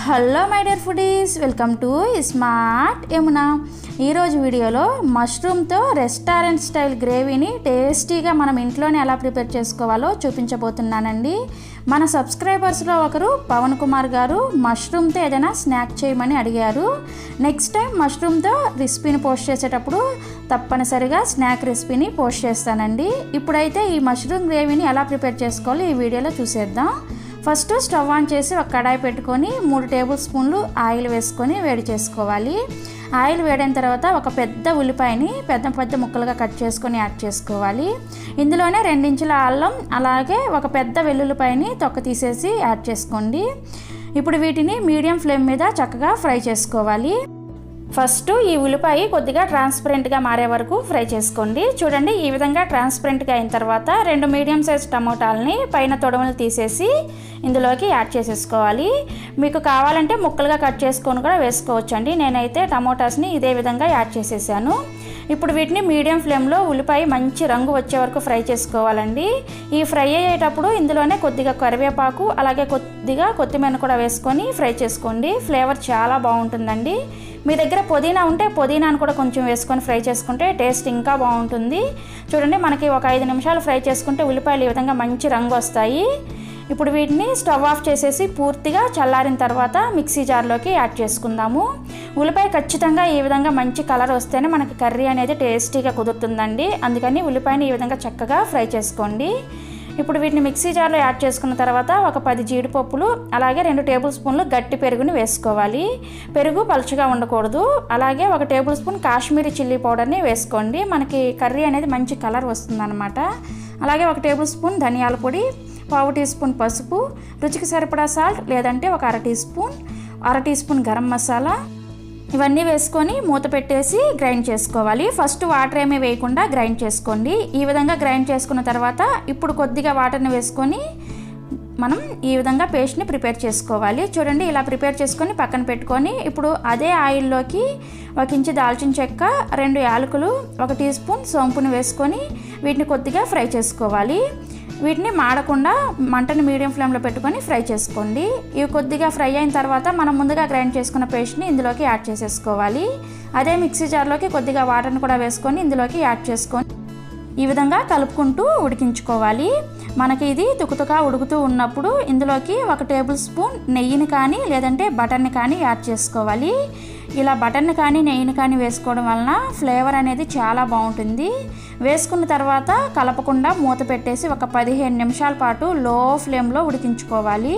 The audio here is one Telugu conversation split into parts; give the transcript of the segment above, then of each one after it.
Hello my dear foodies, welcome to smart Yamuna. ఈరోజు వీడియోలో మష్రూమ్తో రెస్టారెంట్ స్టైల్ గ్రేవీని టేస్టీగా మనం ఇంట్లోనే ఎలా ప్రిపేర్ చేసుకోవాలో చూపించబోతున్నానండి. మన సబ్స్క్రైబర్స్లో ఒకరు పవన్ కుమార్ గారు మష్రూమ్తో ఏదైనా స్నాక్ చేయమని అడిగారు. నెక్స్ట్ టైం మష్రూమ్తో రెసిపీని పోస్ట్ చేసేటప్పుడు తప్పనిసరిగా స్నాక్ రెసిపీని పోస్ట్ చేస్తానండి. ఇప్పుడైతే ఈ మష్రూమ్ గ్రేవీని ఎలా ప్రిపేర్ చేసుకోవాలో ఈ వీడియోలో చూసేద్దాం. ఫస్ట్ స్టవ్ ఆన్ చేసి ఒక కడాయి పెట్టుకొని 3 టేబుల్ స్పూన్లు ఆయిల్ వేసుకొని వేడి చేసుకోవాలి. ఆయిల్ వేడైన తర్వాత ఒక పెద్ద ఉల్లిపాయని పెద్ద ముక్కలుగా కట్ చేసుకొని యాడ్ చేసుకోవాలి. ఇందులోనే 2 ఇంచుల అల్లం అలాగే ఒక పెద్ద వెల్లుల్లిపాయని తొక్క తీసేసి యాడ్ చేసుకోండి. ఇప్పుడు వీటిని మీడియం ఫ్లేమ్ మీద చక్కగా ఫ్రై చేసుకోవాలి. ఫస్ట్ ఈ ఉల్లిపాయ కొద్దిగా ట్రాన్స్పరెంట్గా మారే వరకు ఫ్రై చేసుకోండి. చూడండి, ఈ విధంగా ట్రాన్స్పరెంట్గా అయిన తర్వాత 2 మీడియం సైజ్ టమోటాలని పైన తొడమలు తీసేసి ఇందులోకి యాడ్ చేసేసుకోవాలి. మీకు కావాలంటే ముక్కలుగా కట్ చేసుకొని కూడా వేసుకోవచ్చు అండి. నేనైతే టమోటాస్ని ఇదే విధంగా యాడ్ చేసేసాను. ఇప్పుడు వీటిని మీడియం ఫ్లేమ్లో ఉల్లిపాయ మంచి రంగు వచ్చే వరకు ఫ్రై చేసుకోవాలండి. ఈ ఫ్రై అయ్యేటప్పుడు ఇందులోనే కొద్దిగా కరివేపాకు అలాగే కొద్దిగా కొత్తిమీర కూడా వేసుకొని ఫ్రై చేసుకోండి. ఫ్లేవర్ చాలా బాగుంటుందండి. మీ దగ్గర పుదీనా ఉంటే పుదీనాను కూడా కొంచెం వేసుకొని ఫ్రై చేసుకుంటే టేస్ట్ ఇంకా బాగుంటుంది. చూడండి, మనకి ఒక 5 నిమిషాలు ఫ్రై చేసుకుంటే ఉల్లిపాయలు ఈ విధంగా మంచి రంగు వస్తాయి. ఇప్పుడు వీటిని స్టవ్ ఆఫ్ చేసేసి పూర్తిగా చల్లారిన తర్వాత మిక్సీ జార్లోకి యాడ్ చేసుకుందాము. ఉల్లిపాయ ఖచ్చితంగా ఈ విధంగా మంచి కలర్ వస్తేనే మనకి కర్రీ అనేది టేస్టీగా కుదురుతుందండి. అందుకని ఉల్లిపాయని ఈ విధంగా చక్కగా ఫ్రై చేసుకోండి. ఇప్పుడు వీటిని మిక్సీ జార్లో యాడ్ చేసుకున్న తర్వాత ఒక 10 జీడిపప్పులు అలాగే 2 టేబుల్ స్పూన్లు గట్టి పెరుగుని వేసుకోవాలి. పెరుగు పలుచగా ఉండకూడదు. అలాగే 1 టేబుల్ స్పూన్ కాశ్మీరీ చిల్లీ పౌడర్ని వేసుకోండి. మనకి కర్రీ అనేది మంచి కలర్ వస్తుందన్నమాట. అలాగే 1 టేబుల్ స్పూన్ ధనియాల పొడి, 1/2 టీ స్పూన్ పసుపు, రుచికి సరిపడా సాల్ట్ లేదంటే ఒక 1/2 టీ స్పూన్ గరం మసాలా, ఇవన్నీ వేసుకొని మూత పెట్టేసి గ్రైండ్ చేసుకోవాలి. ఫస్ట్ వాటర్ ఏమీ వేయకుండా గ్రైండ్ చేసుకోండి. ఈ విధంగా గ్రైండ్ చేసుకున్న తర్వాత ఇప్పుడు కొద్దిగా వాటర్ని వేసుకొని మనం ఈ విధంగా పేస్ట్ని ప్రిపేర్ చేసుకోవాలి. చూడండి, ఇలా ప్రిపేర్ చేసుకొని పక్కన పెట్టుకొని ఇప్పుడు అదే ఆయిల్లోకి 1 ఇంచు దాల్చిన చెక్క, 2 యాలకులు, 1 టీ స్పూన్ సోంపుని వేసుకొని వీటిని కొద్దిగా ఫ్రై చేసుకోవాలి. వీటిని మాడకుండా మంటని మీడియం ఫ్లేమ్లో పెట్టుకొని ఫ్రై చేసుకోండి. ఇవి కొద్దిగా ఫ్రై అయిన తర్వాత మనం ముందుగా గ్రైండ్ చేసుకున్న పేస్ట్ని ఇందులోకి యాడ్ చేసేసుకోవాలి. అదే మిక్సీ జార్లోకి కొద్దిగా వాటర్ని కూడా వేసుకొని ఇందులోకి యాడ్ చేసుకొని ఈ విధంగా కలుపుకుంటూ ఉడికించుకోవాలి. మనకి ఇది తుకుతుగా ఉడుకుతూ ఉన్నప్పుడు ఇందులోకి 1 టేబుల్ స్పూన్ నెయ్యిని కానీ లేదంటే బటర్ని కానీ యాడ్ చేసుకోవాలి. ఇలా బటర్ని కానీ నెయ్యిని కానీ వేసుకోవడం వలన ఫ్లేవర్ అనేది చాలా బాగుంటుంది. వేసుకున్న తర్వాత కలపకుండా మూత పెట్టేసి ఒక 15 నిమిషాల పాటు లో ఫ్లేమ్లో ఉడికించుకోవాలి.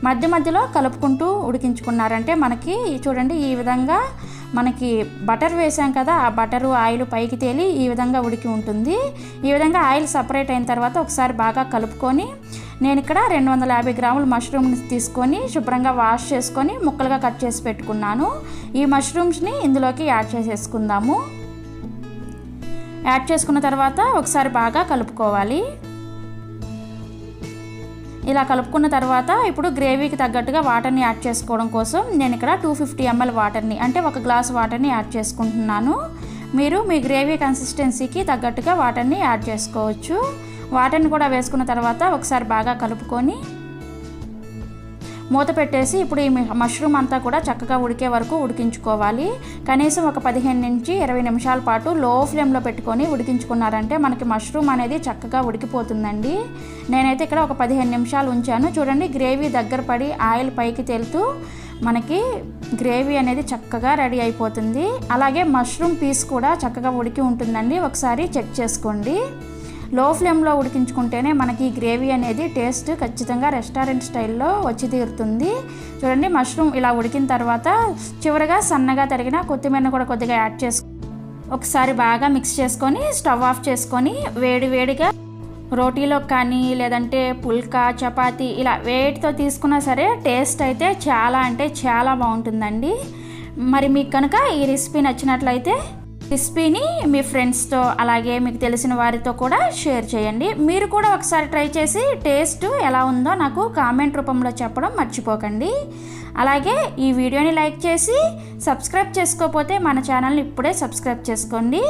మధ్యలో కలుపుకుంటూ ఉడికించుకున్నారంటే మనకి చూడండి ఈ విధంగా మనకి బటర్ వేసాం కదా, ఆ బటరు ఆయిల్ పైకి తేలి ఈ విధంగా ఉడికి ఉంటుంది. ఈ విధంగా ఆయిల్ సపరేట్ అయిన తర్వాత ఒకసారి బాగా కలుపుకొని నేను ఇక్కడ 250 గ్రాముల మష్రూమ్ని తీసుకొని శుభ్రంగా వాష్ చేసుకొని ముక్కలుగా కట్ చేసి పెట్టుకున్నాను. ఈ మష్రూమ్స్ని ఇందులోకి యాడ్ చేసేసుకుందాము. యాడ్ చేసుకున్న తర్వాత ఒకసారి బాగా కలుపుకోవాలి. ఇలా కలుపుకున్న తర్వాత ఇప్పుడు గ్రేవీకి తగ్గట్టుగా వాటర్ని యాడ్ చేసుకోవడం కోసం నేను ఇక్కడ 250 ml వాటర్ని అంటే 1 గ్లాస్ వాటర్ని యాడ్ చేసుకుంటున్నాను. మీరు మీ గ్రేవీ కన్సిస్టెన్సీకి తగ్గట్టుగా వాటర్ని యాడ్ చేసుకోవచ్చు. వాటర్ని కూడా వేసుకున్న తర్వాత ఒకసారి బాగా కలుపుకొని మూత పెట్టేసి ఇప్పుడు ఈ మష్రూమ్ అంతా కూడా చక్కగా ఉడికే వరకు ఉడికించుకోవాలి. కనీసం ఒక 15 నుంచి 20 నిమిషాల పాటు లో ఫ్లేమ్లో పెట్టుకొని ఉడికించుకున్నారంటే మనకి మష్రూమ్ అనేది చక్కగా ఉడికిపోతుందండి. నేనైతే ఇక్కడ ఒక 15 నిమిషాలు ఉంచాను. చూడండి, గ్రేవీ దగ్గర పడి ఆయిల్ పైకి తేలుతూ మనకి గ్రేవీ అనేది చక్కగా రెడీ అయిపోతుంది. అలాగే మష్రూమ్ పీస్ కూడా చక్కగా ఉడికి ఉంటుందండి. ఒకసారి చెక్ చేసుకోండి. లో ఫ్లేమ్లో ఉడికించుకుంటేనే మనకి గ్రేవీ అనేది టేస్ట్ ఖచ్చితంగా రెస్టారెంట్ స్టైల్లో వచ్చి తీరుతుంది. చూడండి, మష్రూమ్ ఇలా ఉడికిన తర్వాత చివరిగా సన్నగా తరిగిన కొత్తిమీరను కూడా కొద్దిగా యాడ్ చేసుకొని ఒకసారి బాగా మిక్స్ చేసుకొని స్టవ్ ఆఫ్ చేసుకొని వేడిగా రోటీలో కానీ లేదంటే పుల్కా, చపాతి ఇలా వేటితో తీసుకున్నా సరే టేస్ట్ అయితే చాలా అంటే చాలా బాగుంటుందండి. మరి మీకు కనుక ఈ రెసిపీ నచ్చినట్లయితే రెసిపీని మీ ఫ్రెండ్స్తో అలాగే మీకు తెలిసిన వారితో కూడా షేర్ చేయండి. మీరు కూడా ఒకసారి ట్రై చేసి టేస్ట్ ఎలా ఉందో నాకు కామెంట్ రూపంలో చెప్పడం మర్చిపోకండి. అలాగే ఈ వీడియోని లైక్ చేసి సబ్స్క్రైబ్ చేసుకోకపోతే మన ఛానల్ని ఇప్పుడే సబ్స్క్రైబ్ చేసుకోండి.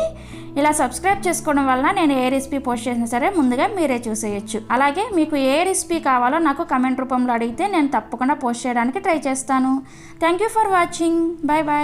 ఇలా సబ్స్క్రైబ్ చేసుకోవడం వల్ల నేను ఏ రెసిపీ పోస్ట్ చేసినా సరే ముందుగా మీరే చూసేయచ్చు. అలాగే మీకు ఏ రెసిపీ కావాలో నాకు కమెంట్ రూపంలో అడిగితే నేను తప్పకుండా పోస్ట్ చేయడానికి ట్రై చేస్తాను. Thank you for watching. Bye bye.